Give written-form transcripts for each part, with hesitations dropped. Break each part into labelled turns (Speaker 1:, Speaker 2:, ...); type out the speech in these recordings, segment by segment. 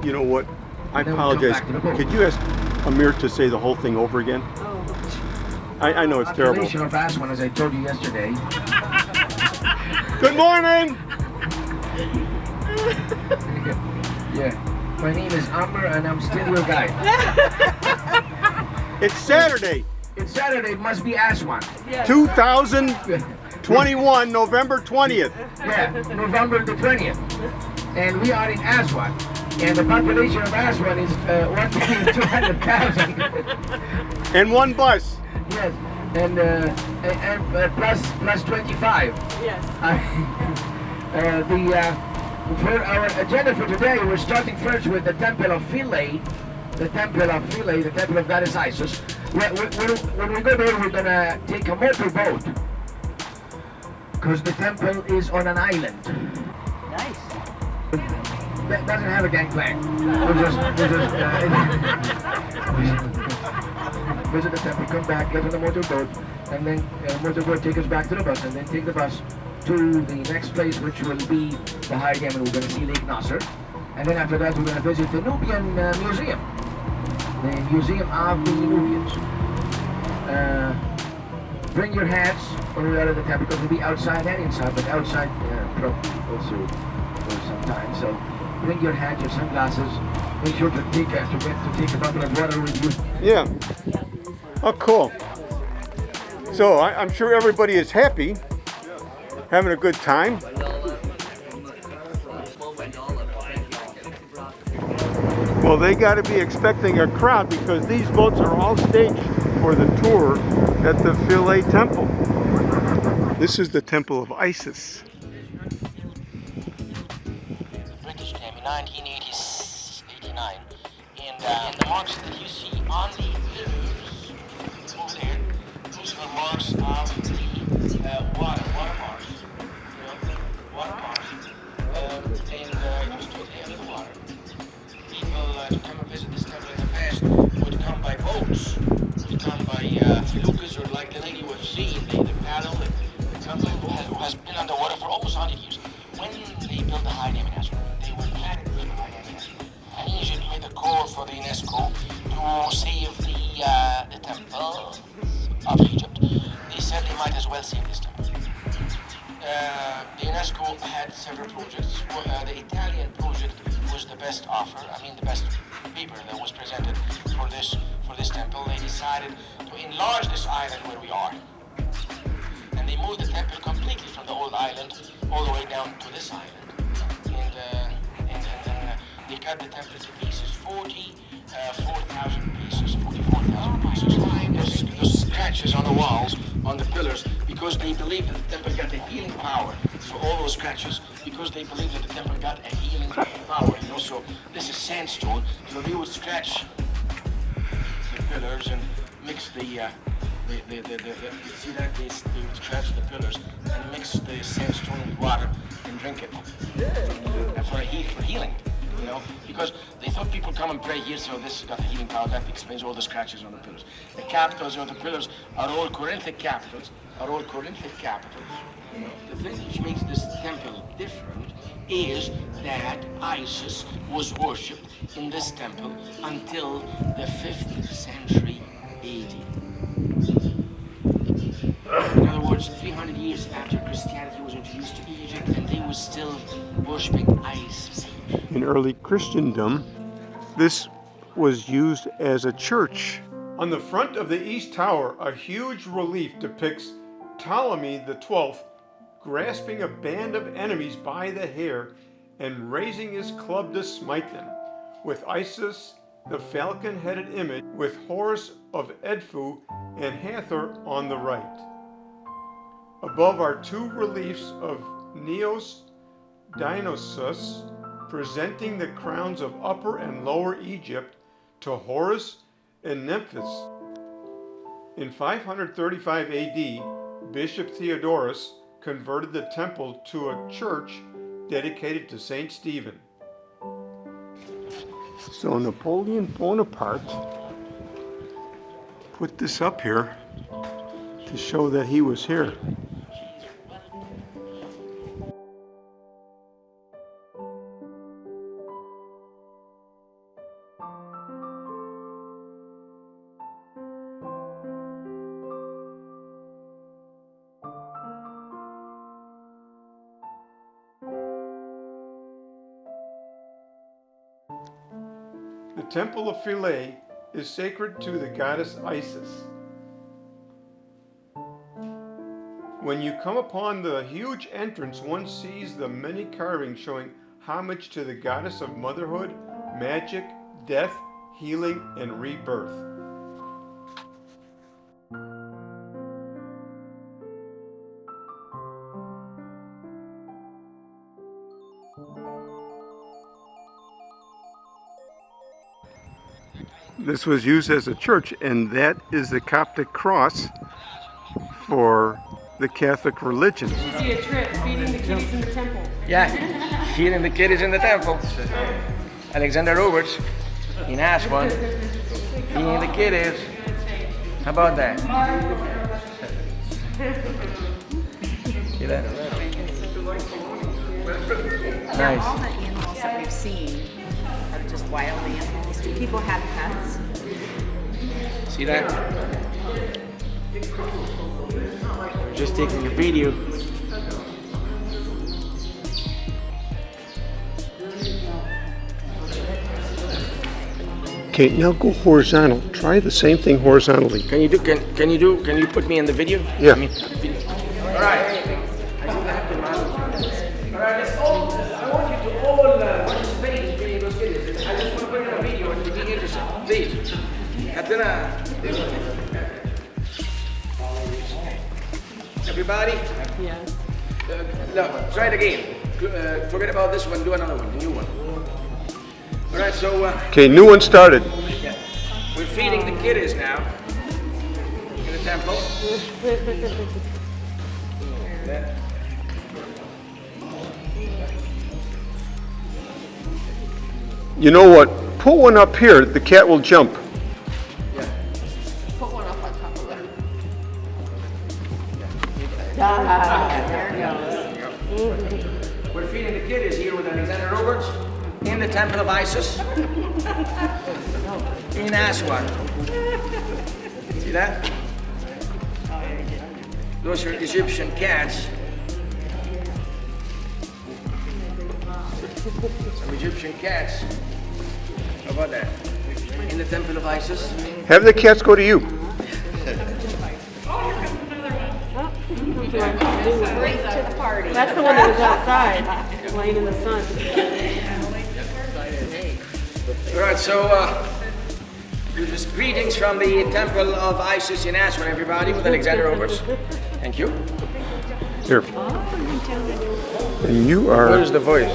Speaker 1: You know what? I apologize. Could you ask Amir to say the whole thing over again? I know it's terrible.
Speaker 2: Of Aswan, as I told you yesterday.
Speaker 1: Good morning!
Speaker 2: Yeah. My name is Amr and I'm still your guide.
Speaker 1: It's Saturday.
Speaker 2: It's Saturday, it must be Aswan.
Speaker 1: 2021, November 20th.
Speaker 2: Yeah, November the 20th. And we are in Aswan. And the population of Aswan is 1,200,000.
Speaker 1: And one bus.
Speaker 2: Yes, and plus 25.
Speaker 3: Yes.
Speaker 2: For our agenda for today, we're starting first with the temple of Philae, the temple of goddess Isis. When we go there, we're gonna take a motorboat because the temple is on an island.
Speaker 3: Nice.
Speaker 2: That doesn't have a gangplank. We'll just visit the temple, come back, get on the motorboat, and then motorboat take us back to the bus, and then take the bus to the next place, which will be the high dam, and we're going to see Lake Nasser. And then after that, we're going to visit the Nubian museum, the museum of the Nubians. Bring your hats when we are at the temple, because we'll be outside and inside, but outside also for some time. So bring your hat, your sunglasses. Make sure to take a bottle of water with you.
Speaker 1: Yeah. Oh, cool. So I'm sure everybody is happy, having a good time. Well, they got to be expecting a crowd because these boats are all staged for the tour at the Philae temple. This is the temple of Isis.
Speaker 4: British came in 1989, and the marks that you see on the images over there, those are marks of the water marks. Water marks. And just totally under the water. People to come and visit this temple in the past would come by boats, would come by felucas, or like the lady you have seen, the paddle, the temple who has been underwater for almost 100 years. When they built the high dam in Aswan, they were planning to build the high dam in Aswan. And Egypt made a call for the UNESCO to save the temple of Egypt. They said they might as well save this temple. The UNESCO had several projects. The Italian project was the best offer. I mean, the best paper that was presented for this temple. They decided to enlarge this island where we are, and they moved the temple completely from the old island all the way down to this island. And they cut the temple to pieces, 44,000 pieces. Those scratches on the walls, on the pillars, because they believed that the temple got a healing power. So all those scratches, because they believed that the temple got a healing power. So this is sandstone. So they would scratch the pillars and mix the you see that they would scratch the pillars and mix the sandstone with water and drink it for healing. Because they thought people come and pray here, so this got the healing power. That explains all the scratches on the pillars. The capitals of the pillars are all Corinthic capitals. The thing which makes this temple different is that Isis was worshipped in this temple until the 5th century AD. In other words, 300 years after Christianity was introduced to Egypt, and they were still worshipping Isis.
Speaker 1: In early Christendom, this was used as a church. On the front of the East Tower, a huge relief depicts Ptolemy XII grasping a band of enemies by the hair and raising his club to smite them, with Isis, the falcon-headed image, with Horus of Edfu and Hathor on the right. Above are two reliefs of Neos Dionysus, presenting the crowns of Upper and Lower Egypt to Horus and Nephthys. In 535 AD, Bishop Theodorus converted the temple to a church dedicated to Saint Stephen. So Napoleon Bonaparte put this up here to show that he was here. The temple of Philae is sacred to the goddess Isis. When you come upon the huge entrance, one sees the many carvings showing homage to the goddess of motherhood, magic, death, healing, and rebirth. This was used as a church, and that is the Coptic cross for the Catholic religion.
Speaker 3: You see a trip feeding the kitties in the temple.
Speaker 2: Yeah, feeding the kiddies in the temple. Alexander Roberts in Aswan, feeding the kiddies. How about that? See that?
Speaker 5: All
Speaker 2: Nice.
Speaker 5: the animals that we've seen are just wild animals. Do people have pets?
Speaker 2: See that? We're just taking a video.
Speaker 1: Okay, now go horizontal. Try the same thing horizontally.
Speaker 2: Can you put me in the video?
Speaker 1: Yeah.
Speaker 2: All right. All right, let's all, I want you to all participate in feeding those kiddies. I just want to put in a video and to be interested. Please. Everybody?
Speaker 3: Yes.
Speaker 2: No, try it again. Forget about this one, do another one, a new one. All right, so
Speaker 1: Okay, new one started.
Speaker 2: we're feeding the kiddies now in the temple. Yeah.
Speaker 1: You know what? Put one up here, the cat will jump.
Speaker 3: Put one up on top of that.
Speaker 2: We're feeding the kiddies here with Alexander Roberts in the temple of Isis in Aswan. See that? Those are Egyptian cats. Some Egyptian cats. How about that? In the temple of Isis.
Speaker 1: Have the cats go to you.
Speaker 5: Great to the party.
Speaker 3: That's the one that was outside, laying in the sun.
Speaker 2: All right, so just greetings from the temple of Isis in Aswan, everybody, with Alexander Roberts. Thank you.
Speaker 1: Here. And you are...
Speaker 2: What is the voice?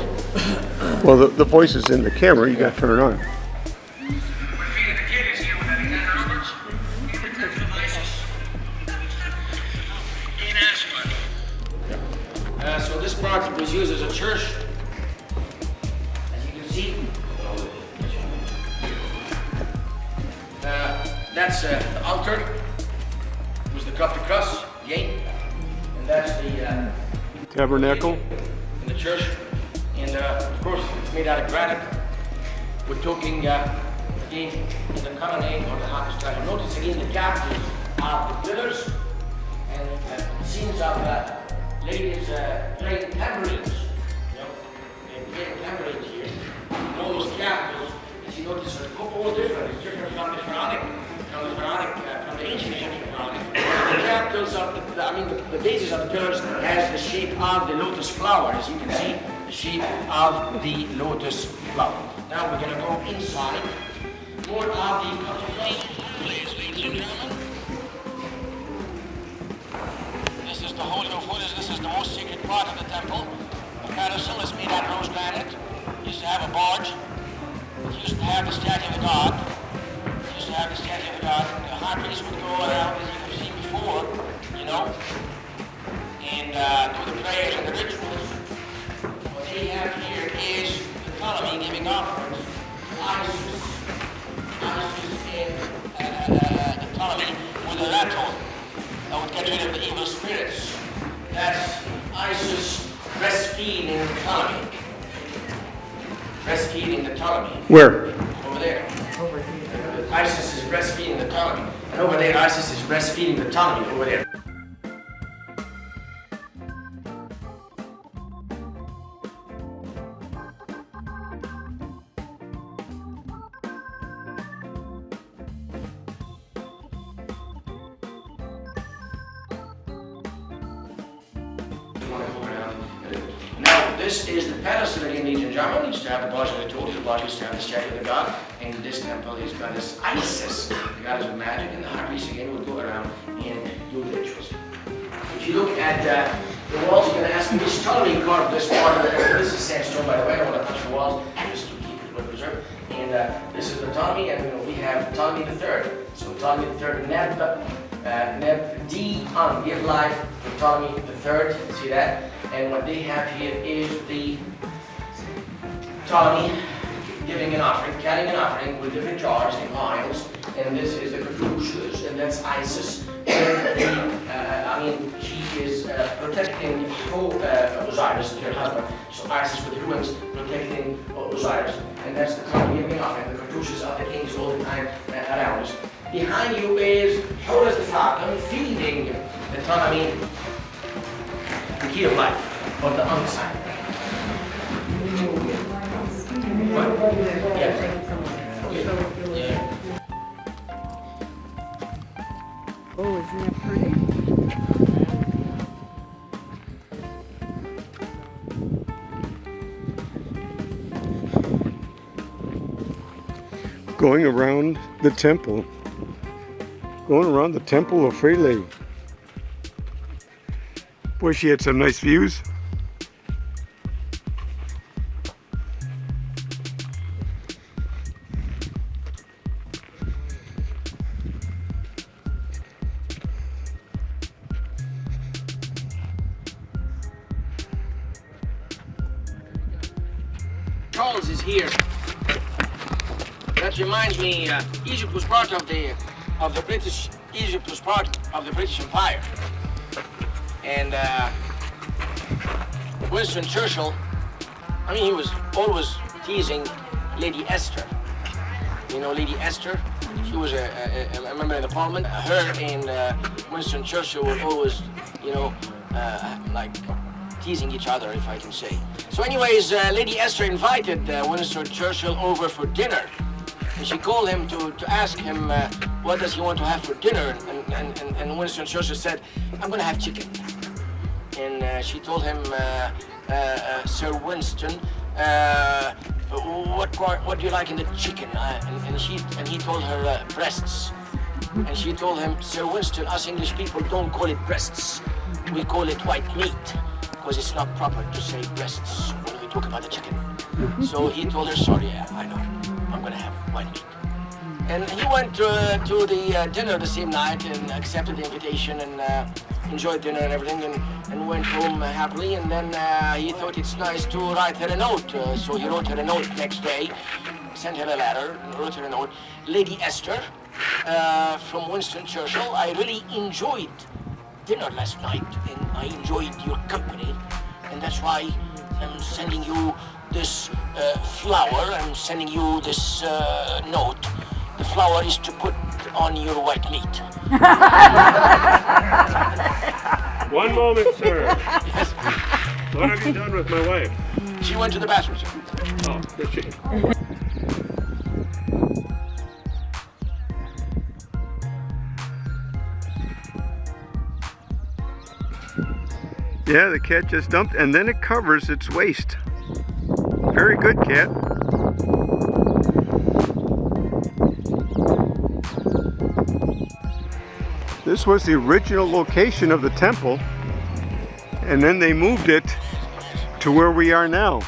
Speaker 1: Well, the voice is in the camera. You got to turn it on.
Speaker 2: We're feeding the kiddies here with Alexander Roberts in the temple of Isis in Aswan. So this part was used as a church, as you can see. That's the altar. It was the Coptic cross, yay, and that's the
Speaker 1: Tabernacle.
Speaker 2: in the church. And of course, it's made out of granite. We're talking again in the colonnade or the hypostyle. Notice again the capitals of the pillars and scenes of ladies playing tambourines. You know, they're playing tambourines here. And all those capitals, as you notice, are all different. It's different from the Pharaonic, from the ancient Pharaonic. The capitals of the bases of the pillars has the shape of the lotus flower, as you can see. The shape of the lotus flower. Now we're going to go inside. More of the contemplation. Please, ladies and gentlemen. This is the Holy of Holies. This is the most sacred part of the temple. The pedestal is made out of rose granite. It used to have a barge. It used to have the statue of the god. It used to have the statue of the god. The high priest would go around, as you have seen before, you know, and do the prayers and the rituals. What they have here is the Philae giving offerings. Isis and the Philae with a rattle that would get rid of the evil spirits. That's Isis breastfeeding the Philae. Breastfeeding the Ptolemy.
Speaker 1: Where?
Speaker 2: Over there. Isis is breastfeeding the Ptolemy. And over there, Isis is breastfeeding the Ptolemy over there.
Speaker 6: this is the pedestal in ancient Germany. It used to have the body of the toad, the body used to have the statue of the god. And in this temple, he's got this Isis, the goddess of magic, and the high priest again would go around and do the rituals. If you look at the walls, you're going to ask me which Ptolemy carved this part of the temple. This is sandstone, by the way. I don't want to touch the walls just to keep it well preserved. And this is the Ptolemy, and we have Ptolemy III. So Ptolemy III, Neb D-on, give life to Ptolemy III. See that? And what they have here is the Ptolemy giving an offering, carrying an offering with different jars and vials. And this is the caduceus, and that's Isis. And she is protecting Osiris, her husband. So Isis with the ruins protecting Osiris. And that's the Ptolemy giving an offering, the caduceus of the kings all the time around us. Behind you is Horus the falcon feeding the Ptolemy the key of life, or the unsigned. What? Yes. Yeah.
Speaker 3: Oh, isn't that pretty?
Speaker 1: Going around the temple. Going around the temple of Philae. Boy, she had some nice views.
Speaker 6: Charles is here. That reminds me, Egypt was part of the British. Egypt was part of the British Empire, and Winston Churchill. I mean, he was always teasing Lady Esther. You know, Lady Esther. She was a member of the Parliament. Her and Winston Churchill were always, you know, like teasing each other, if I can say. So anyways, Lady Esther invited Winston Churchill over for dinner. And she called him to ask him what does he want to have for dinner. And Winston Churchill said, I'm going to have chicken. And she told him, Sir Winston, what do you like in the chicken? And he told her breasts. And she told him, Sir Winston, us English people don't call it breasts. We call it white meat. Because it's not proper to say breasts when we talk about the chicken. So he told her, sorry, I know, I'm gonna have white meat. And he went to the dinner the same night and accepted the invitation and enjoyed dinner and everything and went home happily. And then he thought it's nice to write her a note. So he wrote her a note next day, sent her a letter, and wrote her a note. Lady Esther, from Winston Churchill, I really enjoyed dinner last night, and I enjoyed your company, and that's why I'm sending you this flower. I'm sending you this note. The flower is to put on your white meat.
Speaker 1: One moment, sir.
Speaker 6: Yes.
Speaker 1: What have you done with my wife?
Speaker 6: She went to the bathroom, sir.
Speaker 1: Oh, did she? Yeah, the cat just dumped, and then it covers its waist. Very good, cat. This was the original location of the temple, and then they moved it to where we are now.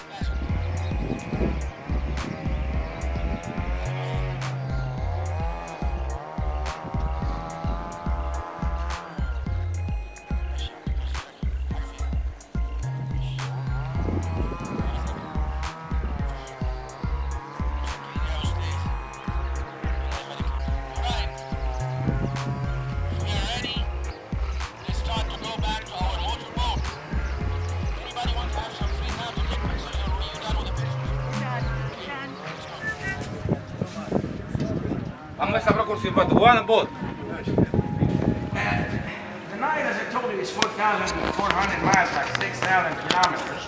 Speaker 6: The Nile, as I told you, is 4,400 miles, like 6,000 kilometers.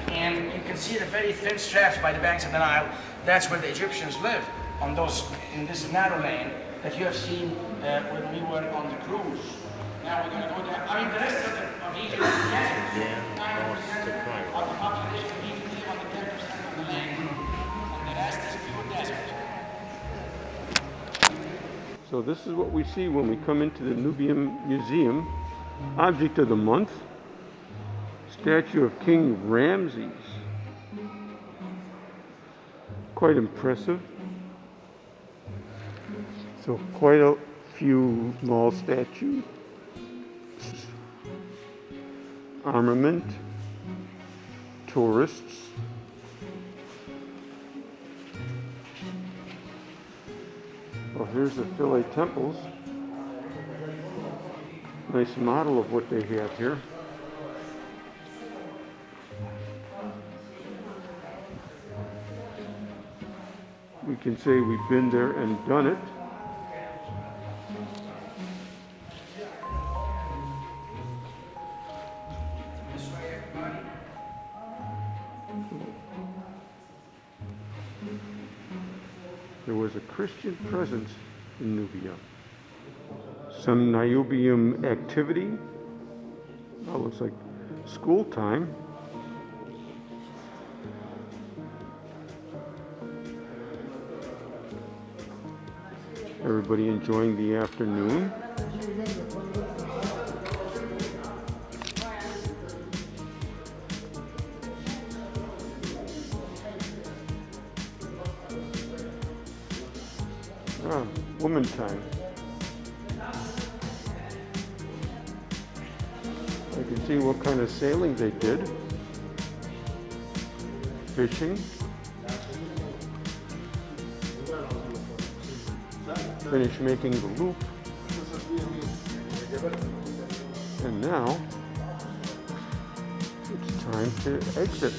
Speaker 6: And you can see the very thin straps by the banks of the Nile. That's where the Egyptians lived, on those, in this narrow lane that you have seen when we were on the cruise. Now we're going to go down. I mean, the rest of the
Speaker 1: So this is what we see when we come into the Nubian Museum. Object of the month, statue of King Ramses. Quite impressive. So quite a few small statues. Armament, tourists. Well, here's the Philae temples. Nice model of what they have here. We can say we've been there and done it. There was a Christian presence in Nubia. Some Nubian activity. That looks like school time. Everybody enjoying the afternoon. Woman time. I can see what kind of sailing they did. Fishing. Finish making the loop. And now it's time to exit.